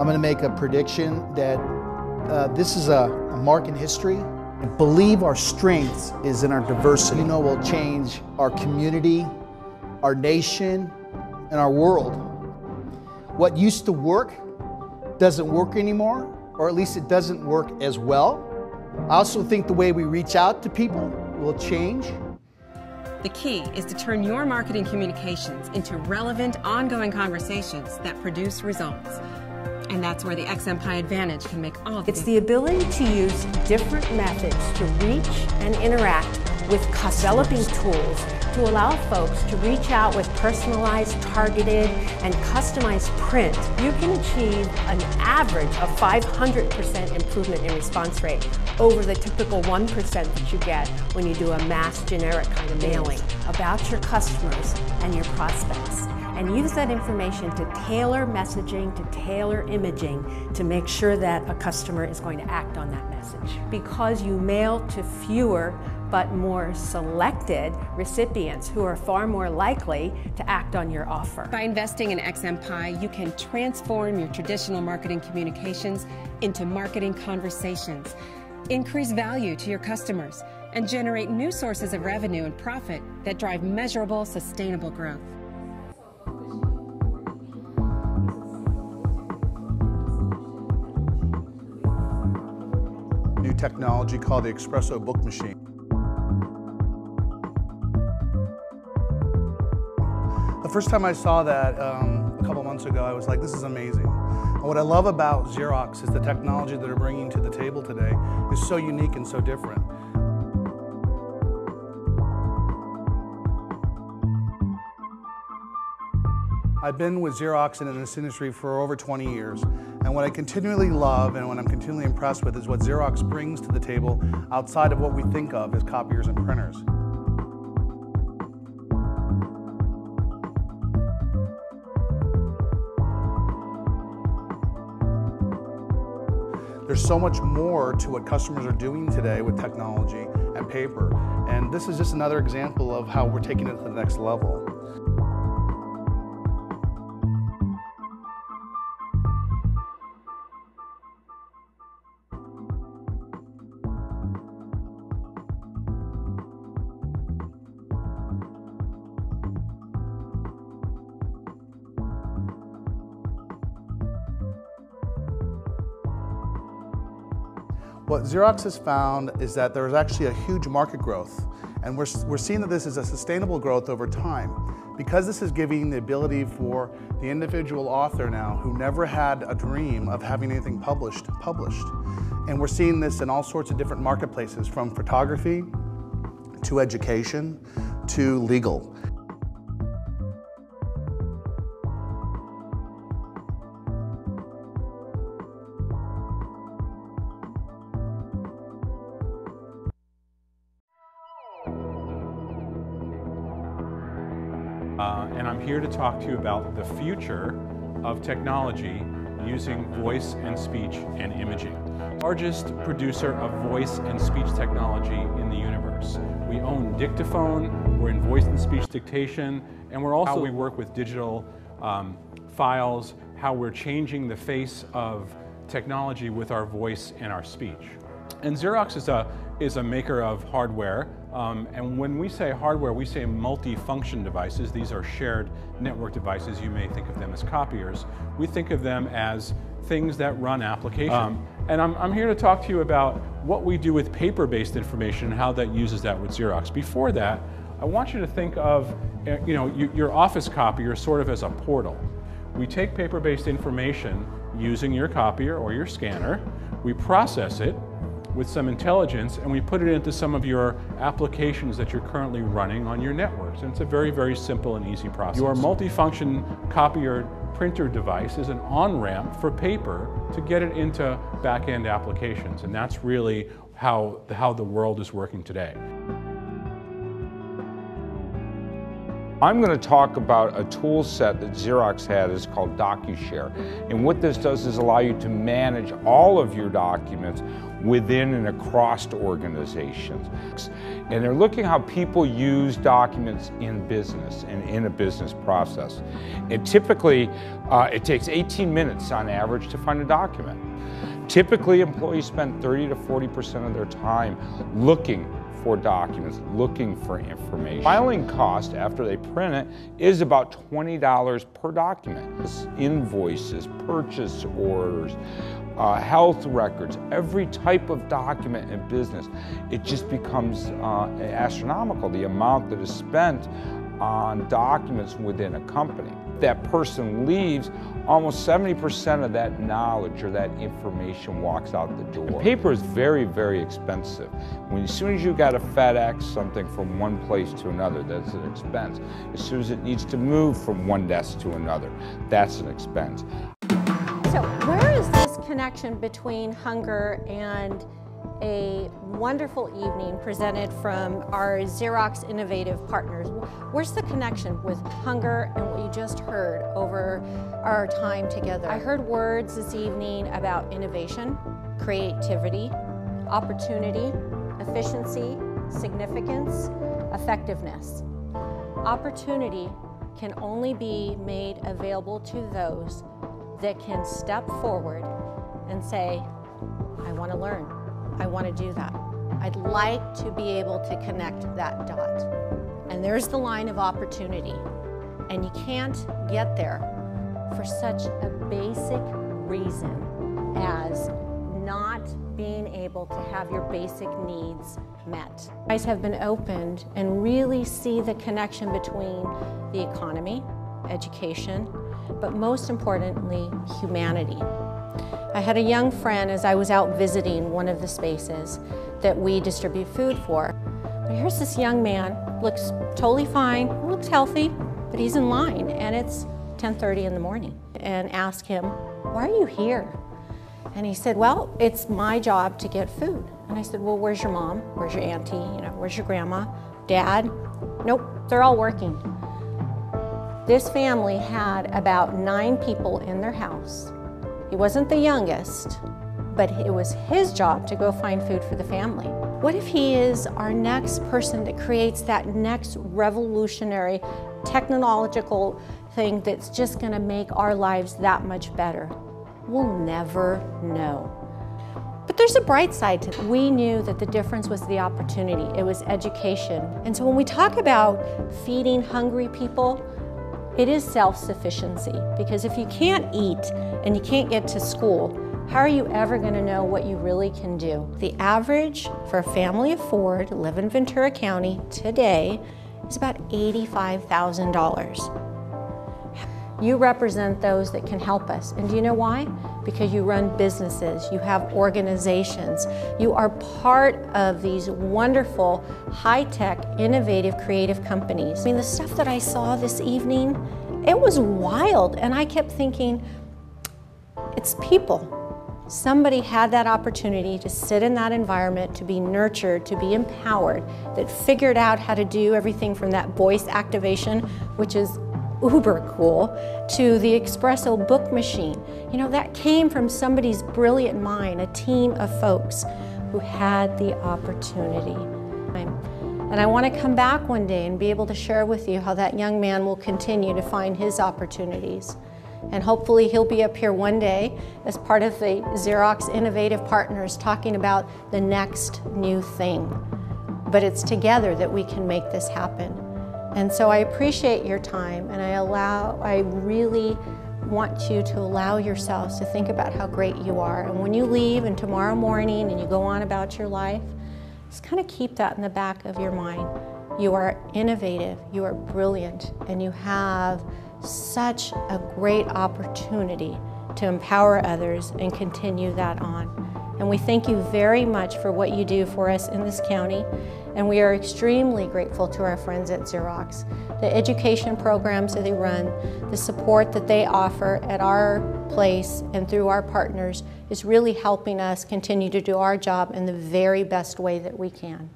going to make a prediction that this is a mark in history. I believe our strength is in our diversity. Will change our community, our nation, and our world. What used to work doesn't work anymore, or at least it doesn't work as well. I also think the way we reach out to people will change. The key is to turn your marketing communications into relevant, ongoing conversations that produce results. And that's where the XMPie Advantage can make all the difference. It's the ability to use different methods to reach and interact with developing tools to allow folks to reach out with personalized, targeted, and customized print. You can achieve an average of 500% improvement in response rate over the typical 1% that you get when you do a mass generic kind of mailing about your customers and your prospects. And use that information to tailor messaging, to tailor imaging, to make sure that a customer is going to act on that message. Because you mail to fewer but more selected recipients who are far more likely to act on your offer. By investing in XMPie, you can transform your traditional marketing communications into marketing conversations, increase value to your customers, and generate new sources of revenue and profit that drive measurable, sustainable growth. New technology called the Espresso book machine. The first time I saw that a couple months ago, I was like, this is amazing. And what I love about Xerox is the technology that they're bringing to the table today is so unique and so different. I've been with Xerox and in this industry for over 20 years, and what I continually love and what I'm continually impressed with is what Xerox brings to the table outside of what we think of as copiers and printers. There's so much more to what customers are doing today with technology and paper, and this is just another example of how we're taking it to the next level. What Xerox has found is that there is actually a huge market growth, and we're seeing that this is a sustainable growth over time, because this is giving the ability for the individual author now who never had a dream of having anything published. And we're seeing this in all sorts of different marketplaces, from photography to education to legal. And I'm here to talk to you about the future of technology using voice and speech and imaging. Largest producer of voice and speech technology in the universe. We own dictaphone, we're in voice and speech dictation, and we're also how we work with digital files, how we're changing the face of technology with our voice and our speech. And Xerox is a maker of hardware, and when we say hardware, we say multi-function devices. These are shared network devices. You may think of them as copiers. We think of them as things that run applications. And I'm here to talk to you about what we do with paper-based information and how that uses that with Xerox. Before that, I want you to think of your office copier sort of as a portal. We take paper-based information using your copier or your scanner, we process it with some intelligence, and we put it into some of your applications that you're currently running on your networks. And it's a very, very simple and easy process. Your multifunction copier printer device is an on-ramp for paper to get it into back-end applications. And that's really how the world is working today. I'm going to talk about a tool set that Xerox had. It's called DocuShare. And what this does is allow you to manage all of your documents within and across organizations. And they're looking how people use documents in business and in a business process. And typically, it takes 18 minutes on average to find a document. Typically, employees spend 30 to 40% of their time looking for documents, looking for information. Filing cost after they print it is about $20 per document. It's invoices, purchase orders, health records, every type of document in business. It just becomes astronomical, the amount that is spent on documents within a company. If that person leaves, almost 70% of that knowledge or that information walks out the door. Paper is very, very expensive. As soon as you got to FedEx something from one place to another, that's an expense. As soon as it needs to move from one desk to another, that's an expense. So where is this connection between hunger and a wonderful evening presented from our Xerox Innovative Partners? Where's the connection with hunger and what you just heard over our time together? I heard words this evening about innovation, creativity, opportunity, efficiency, significance, effectiveness. Opportunity can only be made available to those that can step forward and say, I want to learn. I want to do that. I'd like to be able to connect that dot. And there's the line of opportunity. And you can't get there for such a basic reason as not being able to have your basic needs met. Eyes have been opened and really see the connection between the economy, education, but most importantly, humanity. I had a young friend as I was out visiting one of the spaces that we distribute food for. But here's this young man, looks totally fine, looks healthy, but he's in line and it's 10:30 in the morning. And asked him, why are you here? And he said, well, it's my job to get food. And I said, well, where's your mom? Where's your auntie? Where's your grandma? Dad? Nope, they're all working. This family had about 9 people in their house. He wasn't the youngest, but it was his job to go find food for the family. What if he is our next person that creates that next revolutionary technological thing that's just going to make our lives that much better? We'll never know. But there's a bright side to it. We knew that the difference was the opportunity. It was education. And so when we talk about feeding hungry people, it is self-sufficiency, because if you can't eat and you can't get to school, how are you ever going to know what you really can do? The average for a family of 4 to live in Ventura County today is about $85,000. You represent those that can help us. And do you know why? Because you run businesses, you have organizations, you are part of these wonderful, high-tech, innovative, creative companies. I mean, the stuff that I saw this evening, it was wild. And I kept thinking, it's people. Somebody had that opportunity to sit in that environment, to be nurtured, to be empowered, that figured out how to do everything from that voice activation, which is uber cool, to the espresso book machine. You know, that came from somebody's brilliant mind, a team of folks who had the opportunity. And I want to come back one day and be able to share with you how that young man will continue to find his opportunities. And hopefully he'll be up here one day as part of the Xerox Innovative Partners talking about the next new thing. But it's together that we can make this happen. And so I appreciate your time, and I really want you to allow yourselves to think about how great you are. And when you leave and tomorrow morning and you go on about your life, just kind of keep that in the back of your mind. You are innovative, you are brilliant, and you have such a great opportunity to empower others and continue that on. And we thank you very much for what you do for us in this county. And we are extremely grateful to our friends at Xerox. The education programs that they run, the support that they offer at our place and through our partners is really helping us continue to do our job in the very best way that we can.